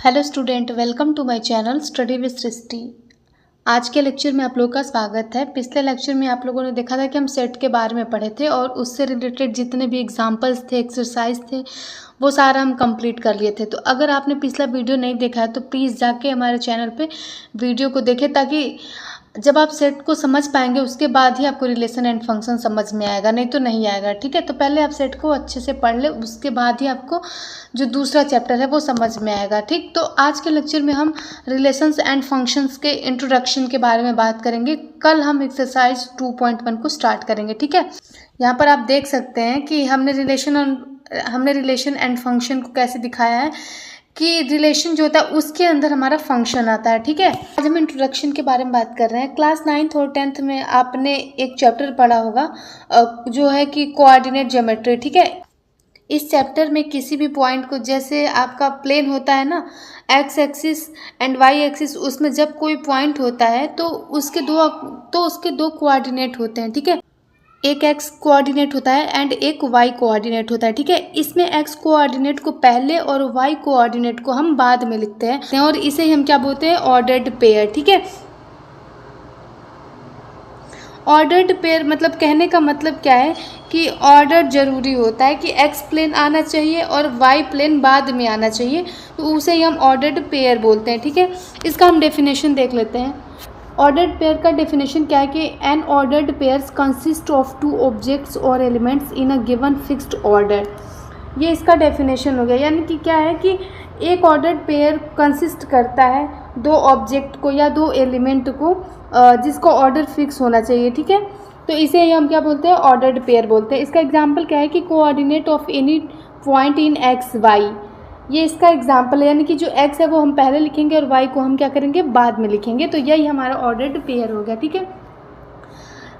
Hello student, welcome to my channel study with Srishti. आज के lecture में आप लोगों का स्वागत है। पिछले लेक्चर में आप लोगों ने देखा था कि हम सेट के बारे में पढ़े थे और उससे रिलेटेड जितने भी एग्जांपल्स थे, एक्सरसाइज थे, वो सारा हम कंप्लीट कर लिए थे। तो अगर आपने पिछला वीडियो नहीं देखा है तो प्लीज़ जाके हमारे चैनल पे वीडियो को देखें, ताकि जब आप सेट को समझ पाएंगे उसके बाद ही आपको रिलेशन एंड फंक्शन समझ में आएगा, नहीं तो नहीं आएगा। ठीक है, तो पहले आप सेट को अच्छे से पढ़ ले, उसके बाद ही आपको जो दूसरा चैप्टर है वो समझ में आएगा। ठीक, तो आज के लेक्चर में हम रिलेशंस एंड फंक्शंस के इंट्रोडक्शन के बारे में बात करेंगे। कल हम एक्सरसाइज 2.1 को स्टार्ट करेंगे। ठीक है, यहाँ पर आप देख सकते हैं कि हमने रिलेशन एंड फंक्शन को कैसे दिखाया है कि रिलेशन जो होता है उसके अंदर हमारा फंक्शन आता है। ठीक है, आज हम इंट्रोडक्शन के बारे में बात कर रहे हैं। क्लास 9th और 10th में आपने एक चैप्टर पढ़ा होगा जो है कि कोऑर्डिनेट ज्योमेट्री। ठीक है, इस चैप्टर में किसी भी पॉइंट को, जैसे आपका प्लेन होता है ना, x axis and y axis, उसमें जब कोई पॉइंट होता है तो उसके दो कोऑर्डिनेट होते हैं। ठीक है, एक एक्स कोऑर्डिनेट होता है एंड एक वाई कोऑर्डिनेट होता है। ठीक है, इसमें एक्स कोऑर्डिनेट को पहले और वाई कोऑर्डिनेट को हम बाद में लिखते हैं और इसे हम क्या बोलते हैं, ऑर्डर्ड पेयर। ठीक है, ऑर्डर्ड पेयर मतलब कहने का मतलब क्या है कि ऑर्डर जरूरी होता है कि एक्स प्लेन आना चाहिए और वाई प्लेन बाद में आना चाहिए, तो उसे ही हम ऑर्डर्ड पेयर बोलते हैं। ठीक है, इसका हम डेफिनेशन देख लेते हैं। ऑर्डर्ड पेयर का डेफिनेशन क्या है कि an ordered pairs consist of two objects और elements in a given fixed order. ये इसका डेफिनेशन हो गया, यानी कि क्या है कि एक ऑर्डर्ड पेयर कंसिस्ट करता है दो ऑब्जेक्ट को या दो एलिमेंट को जिसको ऑर्डर फिक्स होना चाहिए। ठीक है, तो इसे ही हम क्या बोलते हैं, ऑर्डर्ड पेयर बोलते हैं। इसका एग्जांपल क्या है कि coordinate of any point in x y, ये इसका एग्जाम्पल है, यानी कि जो x है वो हम पहले लिखेंगे और y को हम क्या करेंगे, बाद में लिखेंगे। तो यही हमारा ऑर्डर्ड पेयर हो गया। ठीक है,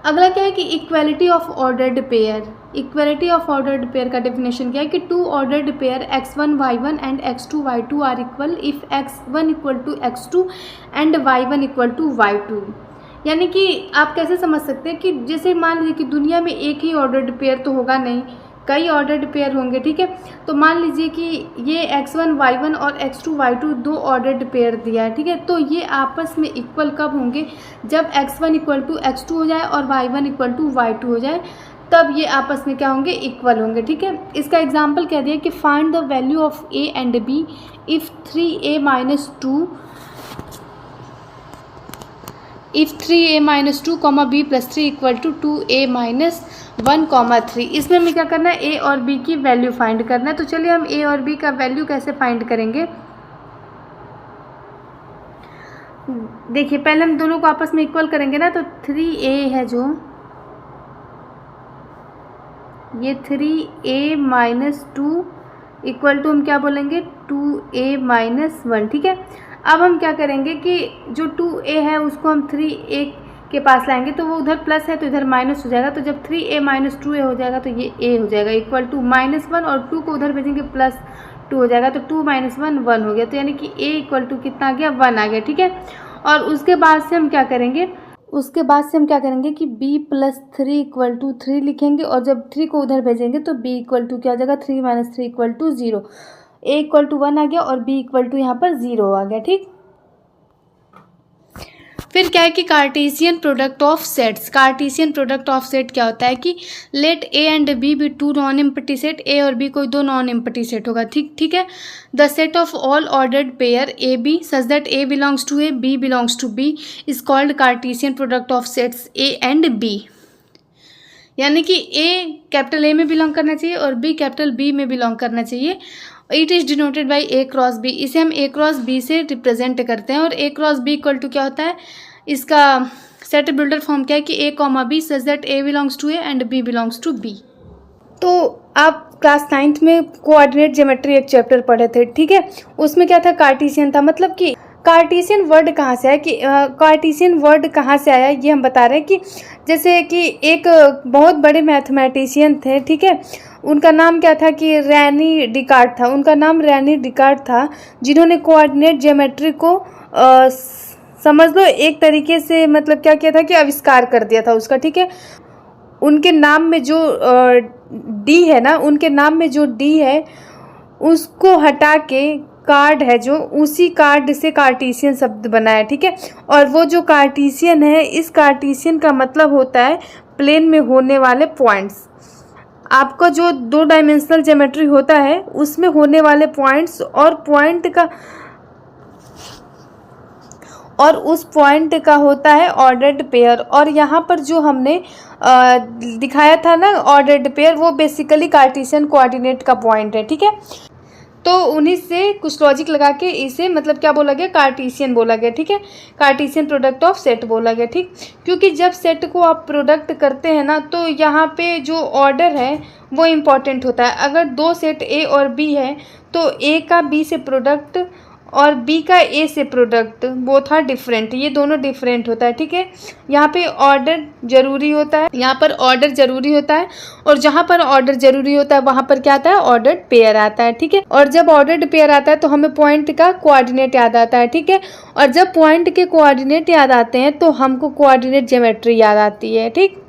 अगला क्या है कि equality of ordered pair. Equality of ordered pair का डेफिनेशन क्या है कि two ordered pair x1 y1 and x2 y2 are equal if x1 equal to x2 and y1 equal to y2। यानी कि आप कैसे समझ सकते हैं कि जैसे मान लीजिए कि दुनिया में एक ही ऑर्डर्ड पेयर तो होगा नहीं, कई ऑर्डर्ड पेयर होंगे। ठीक है, तो मान लीजिए कि ये x1 y1 और x2 y2 दो ऑर्डर्ड पेयर दिया है। ठीक है, तो ये आपस में इक्वल कब होंगे, जब x1 इक्वल टू x2 हो जाए और y1 इक्वल टू y2 हो जाए, तब ये आपस में क्या होंगे, इक्वल होंगे। ठीक है, इसका एग्जाम्पल कह दिया कि find the value of a and b if 3a minus 2 if 3a minus 2 comma b plus 3 equal to 2a minus 1,3। इसमें हमें क्या करना है, a और b की वैल्यू फाइंड करना है। तो चलिए हम a और b का वैल्यू कैसे फाइंड करेंगे। देखिए, पहले हम दोनों को आपस में इक्वल करेंगे ना, तो 3a है जो, ये 3a माइनस 2 इक्वल टू हम क्या बोलेंगे, 2a माइनस 1। ठीक है, अब हम क्या करेंगे कि जो 2a है उसको हम 3a के पास लाएंगे, तो वो उधर प्लस है तो इधर माइनस हो जाएगा। तो जब 3a माइनस 2a हो जाएगा तो ये a हो जाएगा इक्वल टू -1, और 2 को उधर भेजेंगे +2 हो जाएगा, तो 2 - 1 1 हो गया। तो यानी कि a इक्वल टू कितना आ गया, 1 आ गया। ठीक है, और उसके बाद से हम क्या करेंगे, कि b प्लस 3 इक्वल टू 3 लिखेंगे, और जब 3 को उधर भेजेंगे तो b इक्वल टू क्या हो जाएगा, 3 - 3 equal to 0। a equal to 1 आ गया और b इक्वल टू यहाँ पर 0 आ गया। ठीक, फिर क्या है कि Cartesian product of sets. Cartesian product of set क्या होता है कि let A and B be two non empty set, A और बी कोई दो नॉन एम्प्टी सेट होगा। ठीक है, the set of all ordered pair A B such that A belongs to A, B belongs to B is called Cartesian product of sets A and B. यानी कि ए capital A में belong करना चाहिए और B capital B में belong करना चाहिए। It is denoted by A cross B, इसे हम ए क्रॉस बी से रिप्रेजेंट करते हैं। और A cross B equal to क्या होता है, इसका सेट बिल्डर फॉर्म क्या है कि A comma B such that A belongs to A and B belongs to B. तो आप क्लास 9th में कोऑर्डिनेट ज्योमेट्री एक चैप्टर पढ़े थे। ठीक है, उसमें क्या था, कार्टेशियन था। मतलब कि कार्टेशियन वर्ड कहाँ से आया, कि कार्टेशियन वर्ड कहाँ से आया ये हम बता रहे हैं। कि जैसे कि एक बहुत बड़े मैथमेटिशियन थे। ठीक है, उनका नाम क्या था कि रेनी डिकार्ड था। उनका नाम रेनी डिकार्ड था, जिन्होंने कोऑर्डिनेट ज्योमेट्री को समझ लो एक तरीके से मतलब क्या किया था कि आविष्कार कर दिया था उसका। ठीक है, उनके नाम में जो डी है ना, उनके नाम में जो डी है उसको हटा के कार्ड है जो, उसी कार्ड से कार्टेशियन शब्द बना है, ठीक है। और वो जो कार्टेशियन है, इस कार्टेशियन का मतलब होता है प्लेन में होने वाले पॉइंट्स। आपका जो 2 डायमेंशनल ज्योमेट्री होता है उसमें होने वाले पॉइंट्स और उस पॉइंट का होता है ऑर्डर्ड पेयर। और यहाँ पर जो हमने दिखाया था ना ऑर्डर्ड पेयर, वो बेसिकली कार्टेशियन कोऑर्डिनेट का पॉइंट है, ठीक है। तो उन्हीं से कुछ लॉजिक लगा के इसे मतलब क्या बोला गया, कार्टेशियन बोला गया, ठीक है। कार्टेशियन प्रोडक्ट ऑफ सेट बोला गया, ठीक। क्योंकि जब सेट को आप प्रोडक्ट करते हैं ना, तो यहाँ पे जो ऑर्डर है वो इम्पॉर्टेंट होता है। अगर 2 सेट ए और बी है तो ए का बी से प्रोडक्ट और बी का ए से प्रोडक्ट बोथ आर डिफरेंट, ये दोनों डिफरेंट होता है, ठीक है। यहाँ पे ऑर्डर जरूरी होता है, यहाँ पर ऑर्डर जरूरी होता है, और जहाँ पर ऑर्डर जरूरी होता है वहाँ पर क्या आता है, ऑर्डर्ड पेयर आता है, ठीक है। और जब ऑर्डर्ड पेयर आता है तो हमें पॉइंट का कोऑर्डिनेट याद आता है, ठीक है। और जब पॉइंट के कोऑर्डिनेट याद आते हैं तो हमको कोऑर्डिनेट ज्योमेट्री याद आती है, ठीक।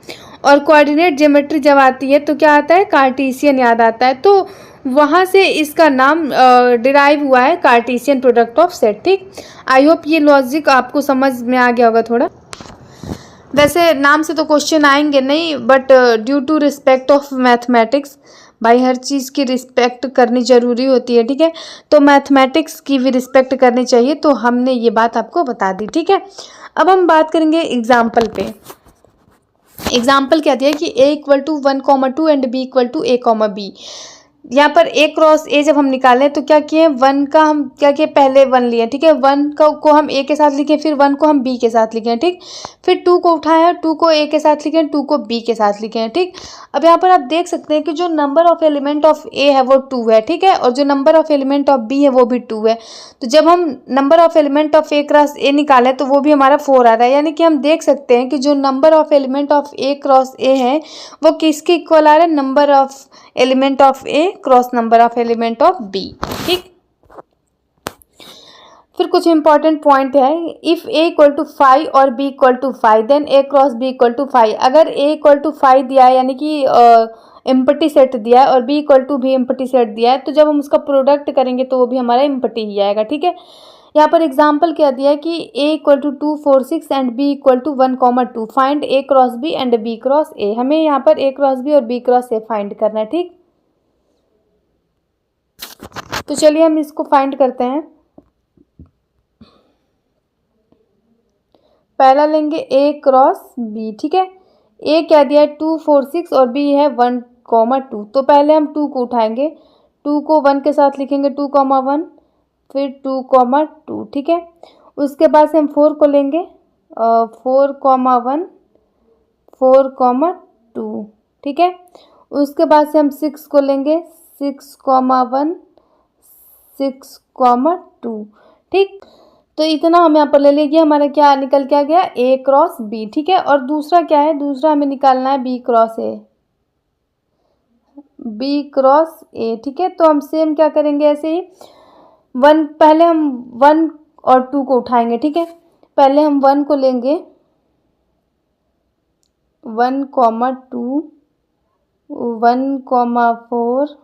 और कोऑर्डिनेट ज्योमेट्री जब आती है तो क्या आता है, कार्टेशियन याद आता है। तो वहाँ से इसका नाम डिराइव हुआ है कार्टेशियन प्रोडक्ट ऑफ सेट, ठीक। आई होप ये लॉजिक आपको समझ में आ गया होगा थोड़ा। वैसे नाम से तो क्वेश्चन आएंगे नहीं, but due to respect of mathematics, भाई हर चीज़ की रिस्पेक्ट करनी ज़रूरी होती है, ठीक है। तो मैथमेटिक्स की भी रिस्पेक्ट करनी चाहिए, तो हमने ये बात आपको बता दी, ठीक है। अब हम बात करेंगे एग्जाम्पल पे। एग्जाम्पल क्या दिया कि a = 1, 2 and b = a, b। यहाँ पर a क्रॉस a जब हम निकालें तो क्या किए, 1 का हम क्या किए, पहले 1 लिए, ठीक है। 1 को हम a के साथ लिखें, फिर 1 को हम b के साथ लिखें, ठीक। फिर 2 को उठाया, 2 को a के साथ लिखें, 2 को b के साथ लिखें, ठीक। अब यहाँ पर आप देख सकते हैं कि जो number of element of a है वो 2 है, ठीक है। और जो number of element of b है वो भी 2 है। तो जब हम number of element of a cross a निकालें तो वो भी हमारा 4 आ रहा है। यानी कि हम देख सकते हैं कि जो number of element of a cross a है वो किसके इक्वल आ रहा है, number of element of a cross number of element of b, ठीक। फिर कुछ इंपॉर्टेंट पॉइंट है, इफ a = 5 और b = 5 then a cross b = 5। अगर a = 5 दिया है यानी कि एम्प्टी सेट दिया है और b = भी एम्प्टी सेट दिया है, तो जब हम उसका प्रोडक्ट करेंगे तो वो भी हमारा एम्प्टी ही आएगा, ठीक है। यहाँ पर एग्जाम्पल क्या दिया है कि a = 2, 4, 6 and b = 1, 2 find a cross b and b cross a। हमें यहाँ पर a क्रॉस b और b क्रॉस a फाइंड करना है, ठीक। तो चलिए हम इसको फाइंड करते हैं। पहला लेंगे a क्रॉस b, ठीक है। a क्या दिया है, 2, 4, 6 और b है 1, 2। तो पहले हम 2 को उठाएंगे, 2 को 1 के साथ लिखेंगे, 2, 1, फिर 2, 2, ठीक है। उसके बाद से हम 4 को लेंगे, 4, 1, 4, 2, ठीक है। उसके बाद से हम 6 को लेंगे, 6, 1, 6, 2, ठीक। तो इतना हम यहाँ पर ले लेंगे, हमारा क्या निकल के आ गया, a क्रॉस b, ठीक है। और दूसरा क्या है, दूसरा हमें निकालना है b cross a, b cross a, ठीक है। तो हम सेम क्या करेंगे, ऐसे ही पहले हम 1 और 2 को उठाएंगे, ठीक है। पहले हम 1 को लेंगे, 1, 2, 1, 4,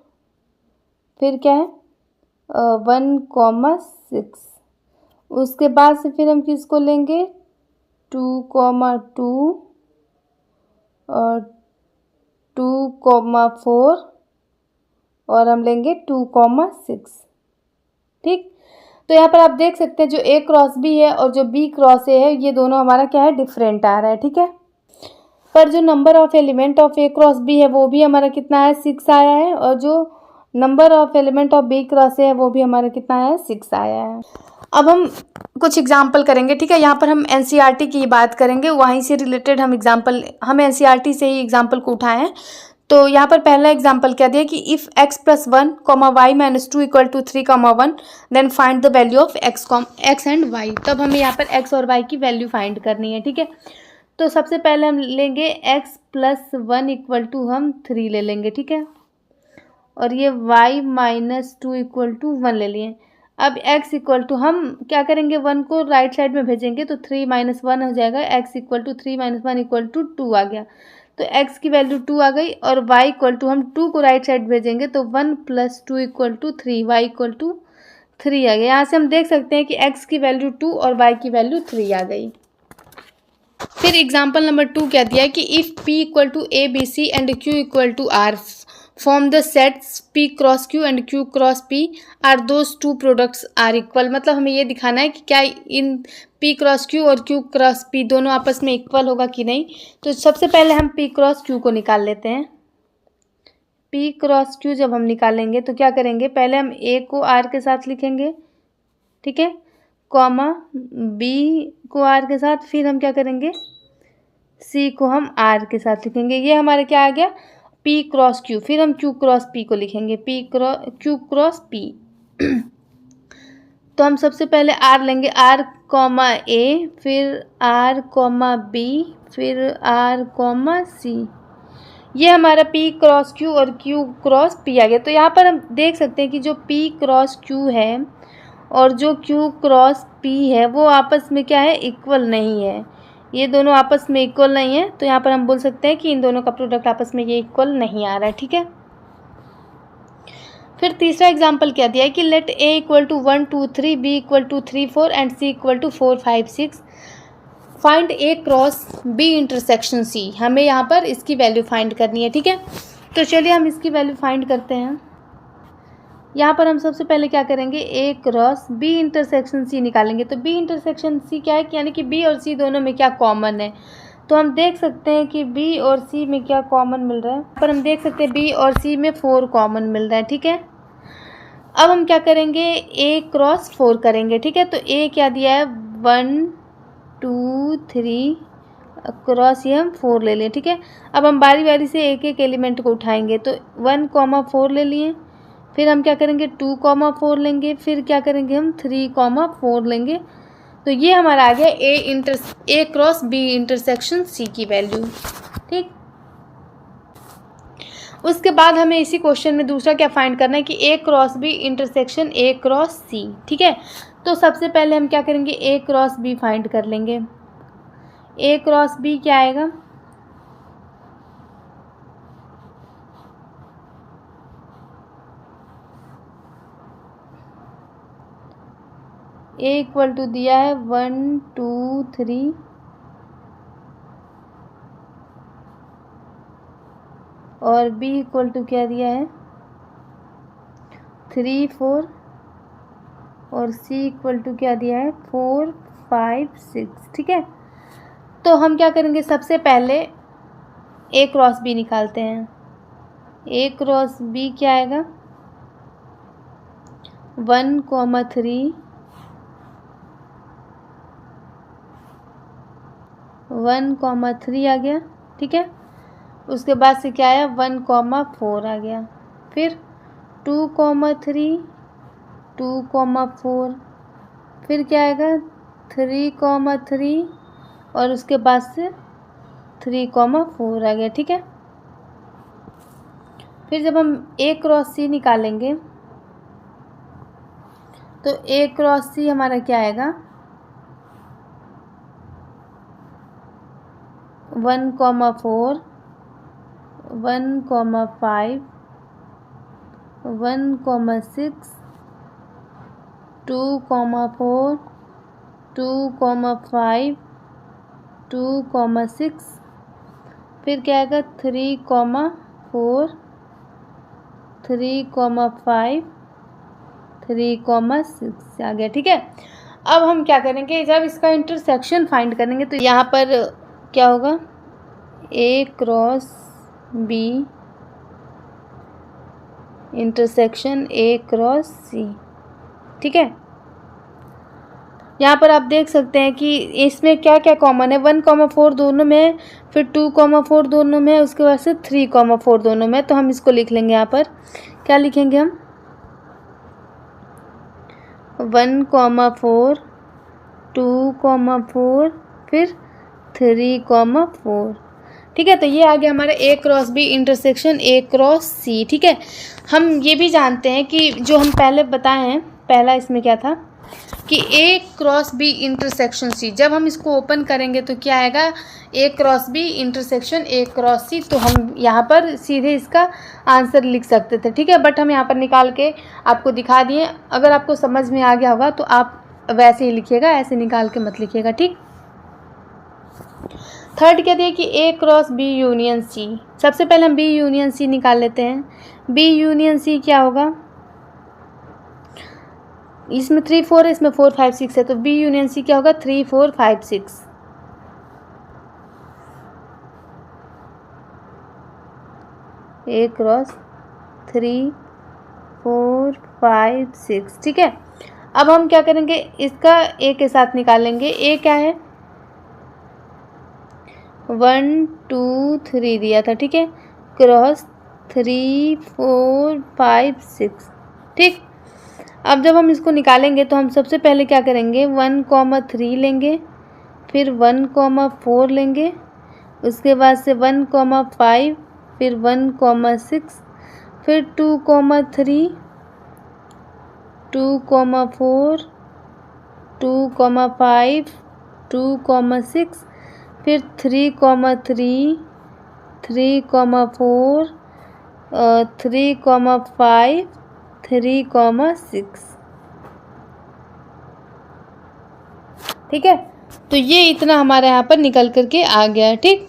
फिर क्या है 1, 6। उसके बाद से फिर हम किसको लेंगे, 2, 2 और 2, 4 और हम लेंगे 2, 6, ठीक। तो यहाँ पर आप देख सकते हैं जो a क्रॉस b है और जो b क्रॉस a है, ये दोनों हमारा क्या है, डिफरेंट आ रहा है, ठीक है। पर जो number of element of a cross b है वो भी हमारा कितना है, 6 आया है। और जो number of element of b cross a है वो भी हमारा कितना है, 6 आया है। अब हम कुछ एग्जाम्पल करेंगे, ठीक है। यहाँ पर हम NCERT की बात करेंगे, वहीं से रिलेटेड हम NCERT से ही एग्जाम्पल को उठाए हैं। तो यहाँ पर पहला एग्जाम्पल क्या दिया कि if x + 1, y - 2 = 3, 1 then find the value of x and y। तब हमें यहाँ पर x और y की वैल्यू फाइंड करनी है, ठीक है। तो सबसे पहले हम लेंगे x + 1 = हम 3 ले लेंगे, ठीक है। और ये y - 2 = 1 ले लिए। अब x = हम क्या करेंगे, 1 को राइट साइड में भेजेंगे तो 3 - 1 हो जाएगा, x = 3 - 1 = 2 आ गया। तो x की वैल्यू 2 आ गई। और y = हम 2 को राइट साइड भेजेंगे तो 1 + 2 = 3, y = 3 आ गया। यहाँ से हम देख सकते हैं कि x की वैल्यू 2 और y की वैल्यू 3 आ गई। फिर एग्जाम्पल नंबर 2 क्या दिया है कि if p equal to A B C and q equal to R form the sets p cross q and q cross p are those two products are equal. मतलब हमें ये दिखाना है कि क्या इन p क्रॉस q और q cross p दोनों आपस में इक्वल होगा कि नहीं। तो सबसे पहले हम p क्रॉस q को निकाल लेते हैं। p क्रॉस q जब हम निकालेंगे तो क्या करेंगे, पहले हम a को r के साथ लिखेंगे, ठीक है, कॉमा b को r के साथ, फिर हम क्या करेंगे c को हम r के साथ लिखेंगे। ये हमारे क्या आ गया p क्रॉस q। फिर हम q क्रॉस p को लिखेंगे, q क्रॉस p। तो हम सबसे पहले r लेंगे, r कॉमा a, फिर r कॉमा b, फिर r कॉमा c। ये हमारा p क्रॉस q और q क्रॉस p आ गया। तो यहाँ पर हम देख सकते हैं कि जो p क्रॉस q है और जो q क्रॉस p है वो आपस में क्या है, इक्वल नहीं है। ये दोनों आपस में इक्वल नहीं है। तो यहाँ पर हम बोल सकते हैं कि इन दोनों का प्रोडक्ट आपस में ये इक्वल नहीं आ रहा है, ठीक है। फिर तीसरा एग्जाम्पल क्या दिया है कि let a equal to 1 2 3, b equal to 3 4 and c equal to 4 5 6। Find a cross b intersection c। हमें यहाँ पर इसकी वैल्यू फाइंड करनी है, ठीक है। तो चलिए हम इसकी वैल्यू फाइंड करते हैं। यहाँ पर हम सबसे पहले क्या करेंगे, a cross b intersection c निकालेंगे। तो b इंटरसेक्शन c क्या है, यानी कि b और c दोनों में क्या कॉमन है। तो हम देख सकते हैं कि b और c में क्या कॉमन मिल रहा है। पर हम देख सकते हैं b और c में 4 कॉमन मिल रहा है, ठीक है। अब हम क्या करेंगे, a क्रॉस 4 करेंगे, ठीक है। तो a क्या दिया है 1 2 3 क्रॉस ये हम 4 ले लें, ठीक है। अब हम बारी बारी से एक एक एलिमेंट को उठाएंगे। तो 1 4 ले लिए, फिर हम क्या करेंगे 2 4 लेंगे, फिर क्या करेंगे हम 3 4 लेंगे। तो ये हमारा आ गया a cross b intersection c की वैल्यू, ठीक। उसके बाद हमें इसी क्वेश्चन में दूसरा क्या फाइंड करना है कि a cross b intersection a cross c, ठीक है। तो सबसे पहले हम क्या करेंगे, a क्रॉस b फाइंड कर लेंगे। a क्रॉस b क्या आएगा, a इक्वल टू दिया है 1 2 3 और b इक्वल टू क्या दिया है 3 4 और c इक्वल टू क्या दिया है 4 5 6, ठीक है। तो हम क्या करेंगे, सबसे पहले a क्रॉस b निकालते हैं। a क्रॉस b क्या आएगा 1 3 1 3 आ गया, ठीक है। उसके बाद से क्या आया 1 4 आ गया, फिर 2 3 2 4, फिर क्या आएगा 3 3 और उसके बाद से 3 4 आ गया, ठीक है। फिर जब हम a क्रॉस c निकालेंगे तो a क्रॉस c हमारा क्या आएगा 1 4 1 5 1 6 2 4 2 5 2 6, फिर क्या आएगा 3 4 3 5 3 6 आ गया, ठीक है। अब हम क्या करेंगे, जब इसका इंटरसेक्शन फाइंड करेंगे तो यहाँ पर क्या होगा a cross b intersection a cross c, ठीक है। यहाँ पर आप देख सकते हैं कि इसमें क्या क्या कॉमन है, 1 4 दोनों में, फिर 2 4 दोनों में, उसके बाद से 3 4 दोनों में। तो हम इसको लिख लेंगे, यहाँ पर क्या लिखेंगे हम 1 4 2 4 फिर 3 4, ठीक है। तो ये आ गया हमारा a cross b intersection a cross c, ठीक है। हम ये भी जानते हैं कि जो हम पहले बताए हैं, पहला इसमें क्या था कि A cross B intersection C, जब हम इसको ओपन करेंगे तो क्या आएगा, A cross B intersection A cross C. तो हम यहाँ पर सीधे इसका आंसर लिख सकते थे, ठीक है, बट हम यहाँ पर निकाल के आपको दिखा दिए। अगर आपको समझ में आ गया होगा तो आप वैसे ही लिखिएगा, ऐसे निकाल के मत लिखिएगा, ठीक। थर्ड क्या दिया कि ए क्रॉस बी यूनियन सी। सबसे पहले हम बी यूनियन सी निकाल लेते हैं। बी यूनियन सी क्या होगा, इसमें 3 4 है, इसमें 4 5 6 है, तो बी यूनियन सी क्या होगा 3 4 5 6। ए क्रॉस 3 4 5 6, ठीक है। अब हम क्या करेंगे, इसका ए के साथ निकालेंगे। ए क्या है 1 2 3 दिया था, ठीक है, क्रॉस 3 4 5 6, ठीक। अब जब हम इसको निकालेंगे तो हम सबसे पहले क्या करेंगे 1,3 लेंगे, फिर 1,4 लेंगे, उसके बाद से 1,5, फिर 1,6, फिर 2,3, 2,4, 2,5, 2,6, फिर 3,3, 3,4, 3,5, 3,6, ठीक है। तो ये इतना हमारे यहाँ पर निकल करके आ गया, ठीक।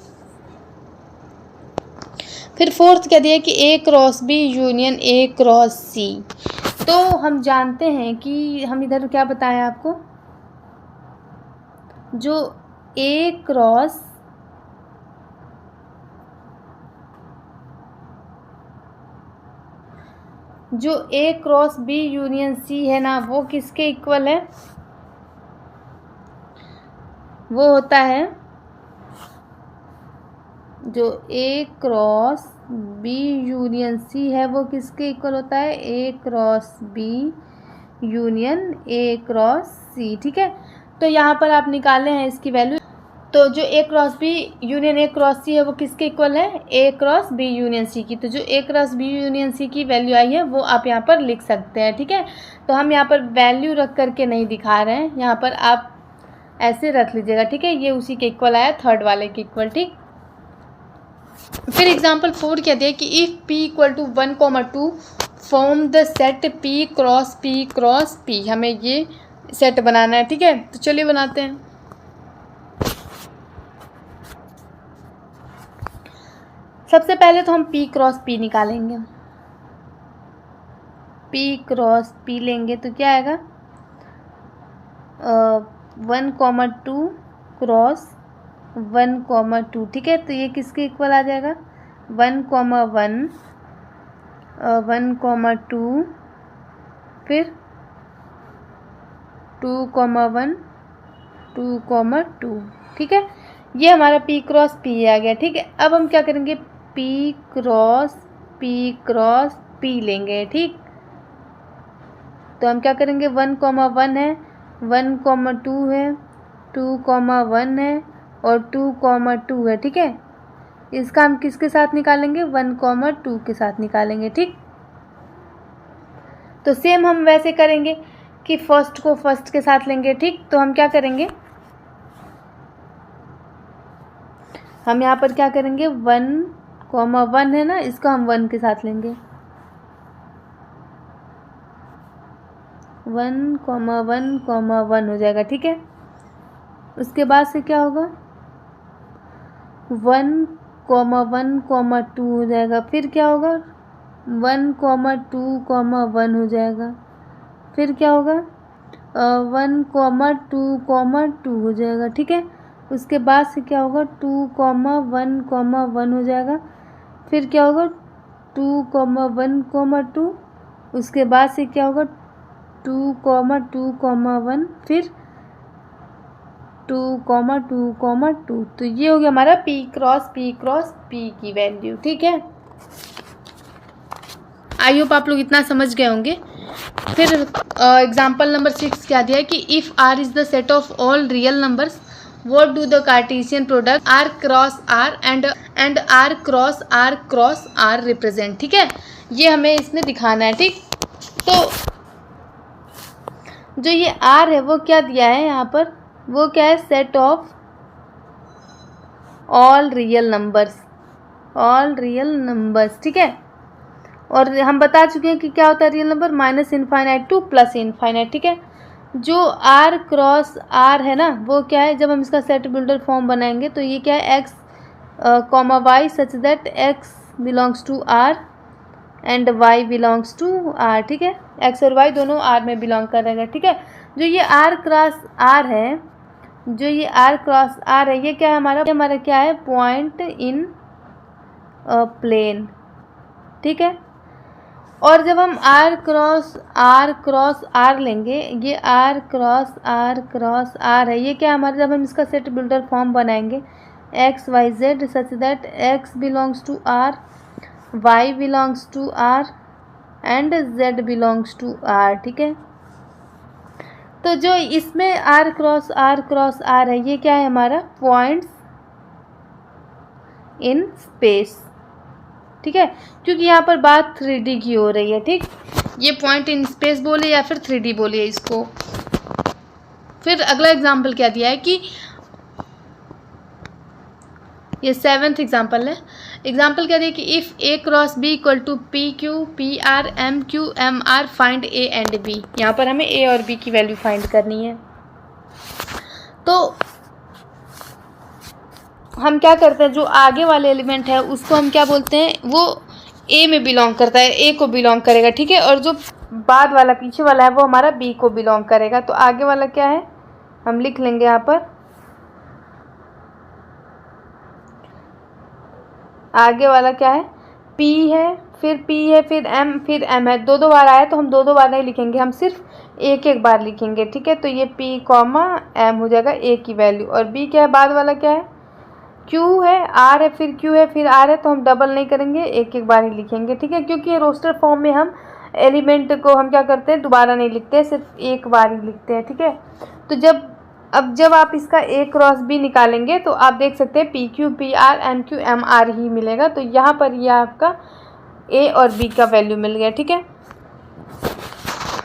फिर फोर्थ क्या दिया कि A cross B union A cross C. तो हम जानते हैं कि हम इधर क्या बताया आपको, जो A cross B union C है ना, वो किसके इक्वल है, वो होता है, जो A cross B union C है वो किसके इक्वल होता है, A cross B union A cross C, ठीक है। तो यहाँ पर आप निकाले हैं इसकी वैल्यू। तो जो A cross B union A cross C है वो किसके इक्वल है, A cross B union C की। तो जो A cross B union C की वैल्यू आई है वो आप यहाँ पर लिख सकते हैं, ठीक है। तो हम यहाँ पर वैल्यू रख करके नहीं दिखा रहे हैं, यहाँ पर आप ऐसे रख लीजिएगा, ठीक है। ये उसी के इक्वल आया, थर्ड वाले के इक्वल, ठीक। फिर एग्जाम्पल 4 क्या दिया कि if p equal to 1,2 form the set p cross p। हमें ये सेट बनाना है, ठीक है। तो चलिए बनाते हैं। सबसे पहले तो हम p क्रॉस p निकालेंगे। p क्रॉस p लेंगे तो क्या आएगा 1,2 क्रॉस 1,2, ठीक है। तो ये किसके इक्वल आ जाएगा 1,1, 1,2, फिर 2,1, 2,2, ठीक है। ये हमारा p क्रॉस p आ गया, ठीक है। अब हम क्या करेंगे p क्रॉस p लेंगे, ठीक। तो हम क्या करेंगे 1,1 है, 1,2 है, 2,1 है और 2,2 है, ठीक है। इसका हम किसके साथ निकालेंगे 1,2 के साथ निकालेंगे, ठीक। तो सेम हम वैसे करेंगे कि फर्स्ट को फर्स्ट के साथ लेंगे, ठीक। तो हम क्या करेंगे, हम यहाँ पर क्या करेंगे 1,1 है ना, इसका हम 1 के साथ लेंगे, 1,1,1 हो जाएगा, ठीक है। उसके बाद से क्या होगा 1,1,2 हो जाएगा, फिर क्या होगा 1,2,1 हो जाएगा, फिर क्या होगा 1,2,2 हो जाएगा, ठीक है। उसके बाद से क्या होगा 2,1,1 हो जाएगा, फिर क्या होगा 2,1,2, उसके बाद से क्या होगा 2,2,1, फिर 2,2,2। तो ये हो गया हमारा p क्रॉस p की वैल्यू, ठीक है। आई होप आप लोग इतना समझ गए होंगे। फिर एग्जाम्पल नंबर 6 क्या दिया है कि if r is the set of all real numbers what do the Cartesian product r cross r and r cross r represent, ठीक है। ये हमें इसमें दिखाना है, ठीक। तो जो ये आर है वो क्या दिया है यहाँ पर, वो क्या है, set of all real numbers, all real numbers, ठीक है। और हम बता चुके हैं कि क्या होता है real number, minus infinite two plus infinite, ठीक है। जो आर क्रॉस आर है ना वो क्या है, जब हम इसका सेट बिल्डर फॉर्म बनाएंगे तो ये क्या है, x comma y such that x belongs to R and y belongs to R, ठीक है। एक्स और वाई दोनों आर में बिलोंग करेंगे, ठीक है। जो ये आर क्रॉस आर है, जो ये आर क्रॉस आर है, ये क्या है हमारा क्या है, पॉइंट इन प्लेन, ठीक है। और जब हम आर क्रॉस आर लेंगे, ये आर क्रॉस आर है, ये क्या हमारा, जब हम इसका सेट बिल्डर फॉर्म बनाएंगे x y z such that x belongs to R, y belongs to R and z belongs to R, ठीक है। तो जो इसमें आर क्रॉस आर है, ये क्या है हमारा, पॉइंट्स इन स्पेस, ठीक है, क्योंकि यहाँ पर बात 3D की हो रही है, ठीक। ये पॉइंट इन स्पेस बोले या फिर 3D बोलिए इसको। फिर अगला एग्जाम्पल क्या दिया है कि ये 7th एग्जाम्पल है। एग्जाम्पल क्या दिया कि if A cross B equal to P Q P R M Q M R find A and B. यहाँ पर हमें ए और बी की वैल्यू फाइंड करनी है। तो हम क्या करते हैं, जो आगे वाले एलिमेंट है उसको हम क्या बोलते हैं, वो ए में बिलोंग करता है, ए को बिलोंग करेगा, ठीक है। और जो बाद वाला पीछे वाला है वो हमारा बी को बिलोंग करेगा। तो आगे वाला क्या है, हम लिख लेंगे यहाँ पर, आगे वाला क्या है, P है, फिर P है, फिर M है, दो बार आया तो हम दो बार नहीं लिखेंगे, हम सिर्फ एक बार लिखेंगे, ठीक है। तो ये P कॉमा M हो जाएगा A की वैल्यू। और B क्या है, बाद वाला क्या है, Q है, R है, फिर Q है, फिर R है, तो हम डबल नहीं करेंगे, एक बार ही लिखेंगे, ठीक है। क्योंकि ये रोस्टर फॉर्म में हम एलिमेंट को हम क्या करते हैं, दोबारा नहीं लिखते हैं, सिर्फ एक बार ही लिखते हैं, ठीक है। तो जब आप इसका A क्रॉस B निकालेंगे तो आप देख सकते हैं PQ PR MQ MR ही मिलेगा। तो यहाँ पर यह आपका A और B का वैल्यू मिल गया, ठीक है।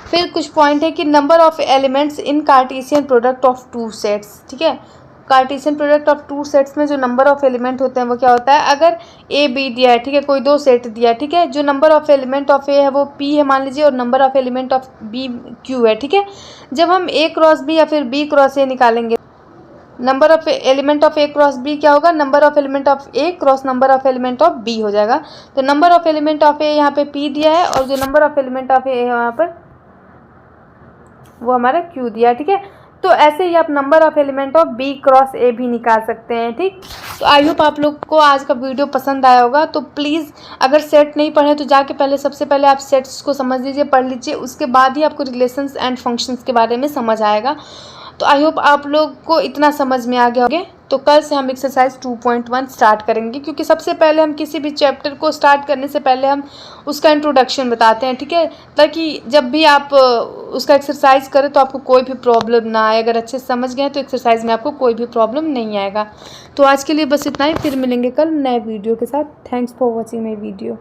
फिर कुछ पॉइंट है कि number of elements in Cartesian product of two sets, ठीक है। Cartesian product of two sets में जो नंबर ऑफ एलिमेंट होते हैं वो क्या होता है, अगर ए बी दिया है, ठीक है, कोई दो सेट दिया है, ठीक है, जो number of element of A है वो पी है मान लीजिए, और number of element of B Q है, ठीक है। जब हम ए क्रॉस बी या फिर बी क्रॉस ए निकालेंगे, number of element of A cross B क्या होगा, number of element of A cross number of element of B हो जाएगा। तो number of element of A यहाँ पे पी दिया है, और जो number of element of A है यहाँ पर वो हमारा क्यू दिया है, ठीक है। तो ऐसे ही आप number of element of B cross A भी निकाल सकते हैं, ठीक। तो आई होप आप लोग को आज का वीडियो पसंद आया होगा। तो प्लीज़ अगर सेट नहीं पढ़े तो जाके सबसे पहले आप सेट्स को समझ लीजिए, पढ़ लीजिए, उसके बाद ही आपको रिलेशंस एंड फंक्शंस के बारे में समझ आएगा। तो आई होप आप लोग को इतना समझ में आ गया होगा। तो कल से हम एक्सरसाइज 2.1 स्टार्ट करेंगे, क्योंकि सबसे पहले हम किसी भी चैप्टर को स्टार्ट करने से पहले हम उसका इंट्रोडक्शन बताते हैं, ठीक है, ताकि जब भी आप उसका एक्सरसाइज करें तो आपको कोई भी प्रॉब्लम ना आए। अगर अच्छे से समझ गए तो एक्सरसाइज में आपको कोई भी प्रॉब्लम नहीं आएगा। तो आज के लिए बस इतना ही, फिर मिलेंगे कल नए वीडियो के साथ। Thanks for watching my video.